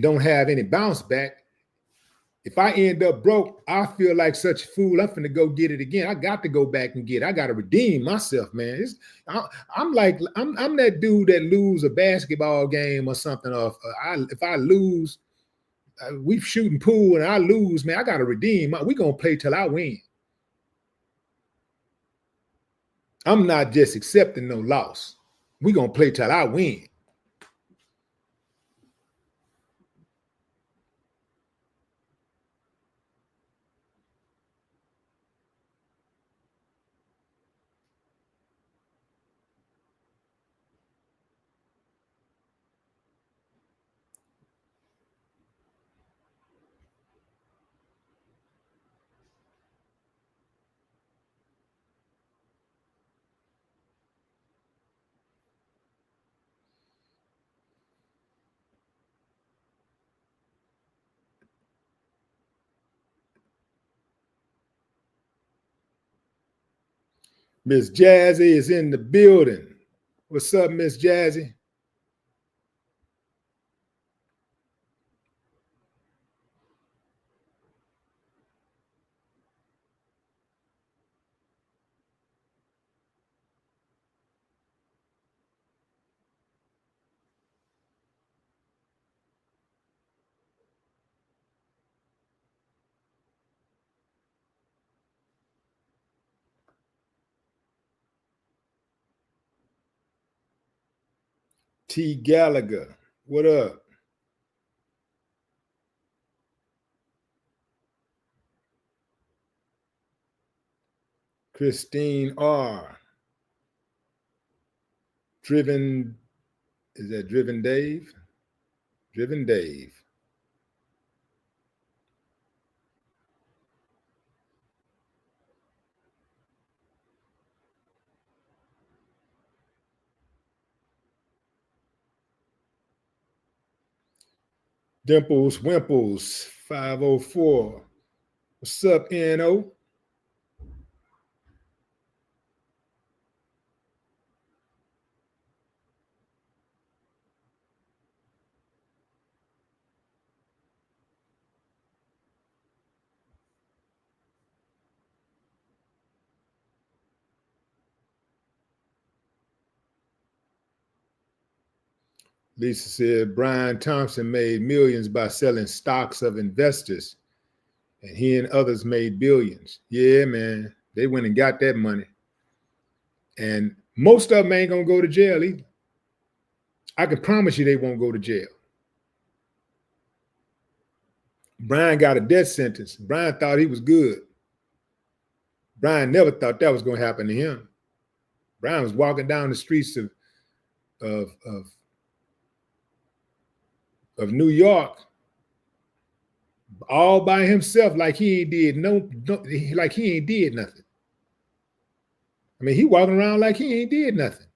don't have any bounce back. If I end up broke, I feel like such a fool. I'm finna go get it again. I got to go back and get it. I got to redeem myself, man. I'm that dude that lose a basketball game or something. If I lose, we shooting pool and I lose, man, I got to redeem. We gonna play till I win. I'm not just accepting no loss. We gonna play till I win. Miss Jazzy is in the building. What's up, Miss Jazzy? T. Gallagher, what up? Christine R. Driven, is that Driven Dave? Driven Dave. Dimples Wimples 504. What's up, NO? Lisa said Brian Thompson made millions by selling stocks of investors, and he and others made billions. Yeah, man, they went and got that money. And most of them ain't gonna go to jail either. I can promise you they won't go to jail. Brian got a death sentence. Brian thought he was good. Brian never thought that was going to happen to him. Brian was walking down the streets of, of, of New York all by himself, like he ain't did like he ain't did nothing. I mean, he walking around like he ain't did nothing.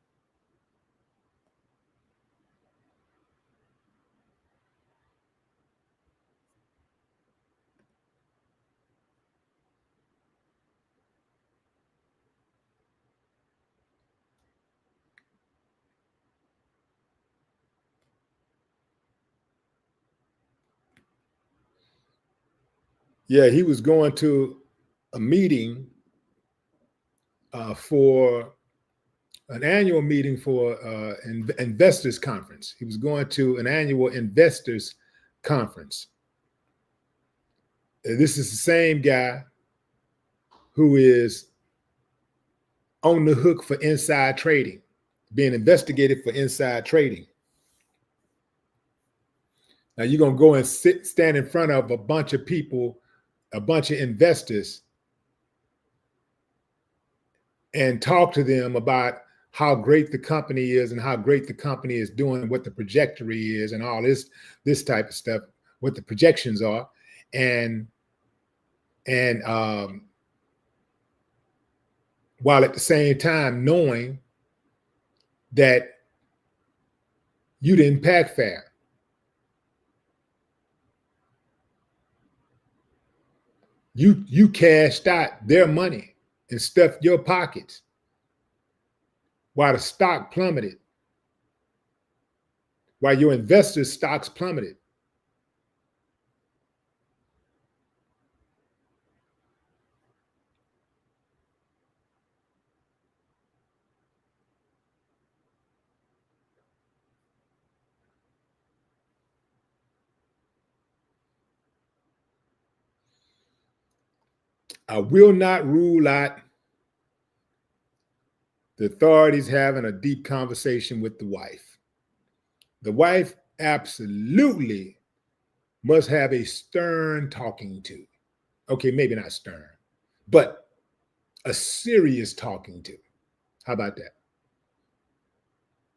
Yeah, he was going to a meeting for an annual meeting for an investors conference. He was going to an annual investors conference. This is the same guy who is on the hook for inside trading, being investigated for inside trading. Now you're going to go and stand in front of a bunch of people, a bunch of investors, and talk to them about how great the company is and how great the company is doing, what the trajectory is and all this type of stuff, what the projections are. And while at the same time knowing that you didn't pack fair. You cashed out their money and stuffed your pockets while the stock plummeted, while your investors' stocks plummeted. I will not rule out the authorities having a deep conversation with the wife. The wife absolutely must have a stern talking to. Okay, maybe not stern, but a serious talking to. How about that?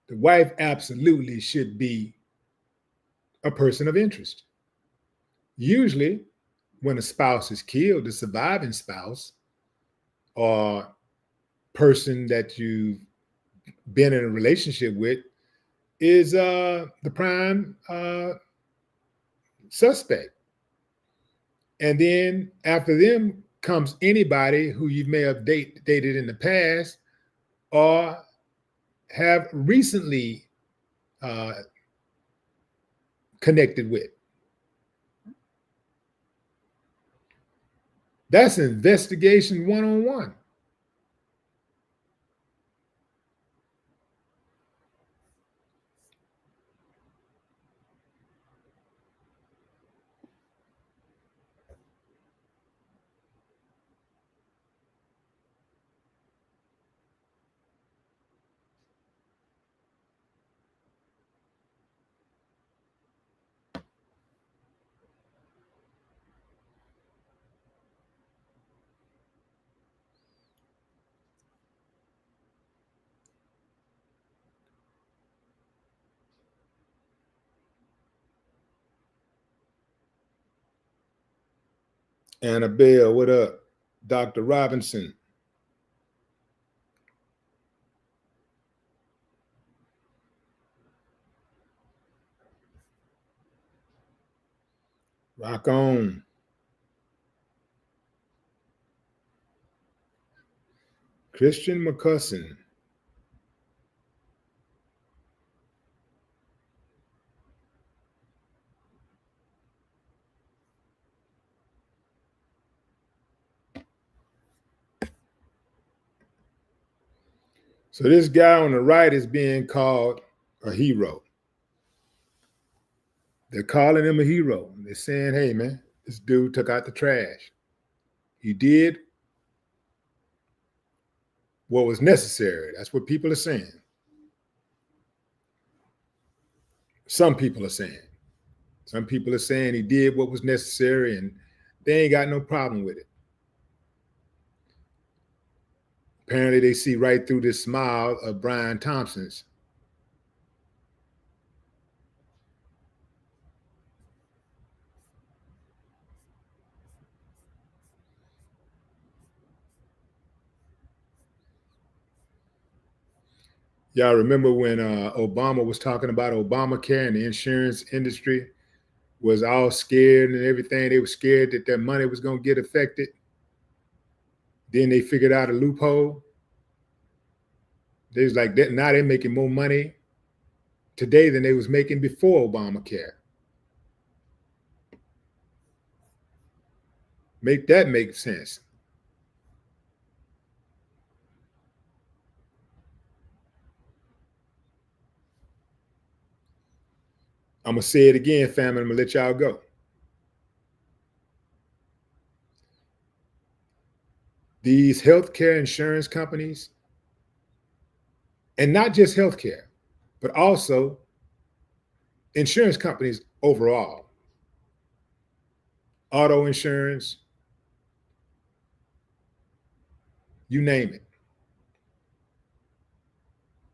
The wife absolutely should be a person of interest. Usually, when a spouse is killed, the surviving spouse or person that you've been in a relationship with is the prime suspect. And then after them comes anybody who you may have dated in the past or have recently connected with. That's investigation 101. Annabelle, what up? Dr. Robinson. Rock on. Christian McCusson. So this guy on the right is being called a hero. They're calling him a hero. They're saying, hey, man, this dude took out the trash. He did what was necessary. That's what people are saying. Some people are saying. Some people are saying he did what was necessary and they ain't got no problem with it. Apparently, they see right through this smile of Brian Thompson's. Y'all remember when Obama was talking about Obamacare and the insurance industry was all scared and everything? They were scared that their money was going to get affected. Then they figured out a loophole. They was like, that now they're making more money today than they was making before Obamacare. Make that make sense. I'm going to say it again, family. I'm going to let y'all go. These healthcare insurance companies, and not just healthcare, but also insurance companies overall, auto insurance, you name it.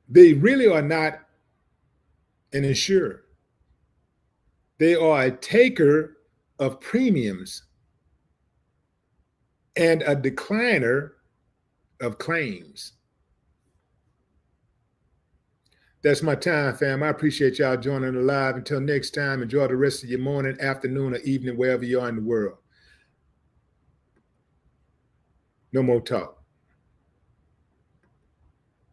They really are not an insurer. They are a taker of premiums and a decliner of claims. That's my time, fam. I appreciate y'all joining the live. Until next time, enjoy the rest of your morning, afternoon, or evening, wherever you are in the world. No more talk.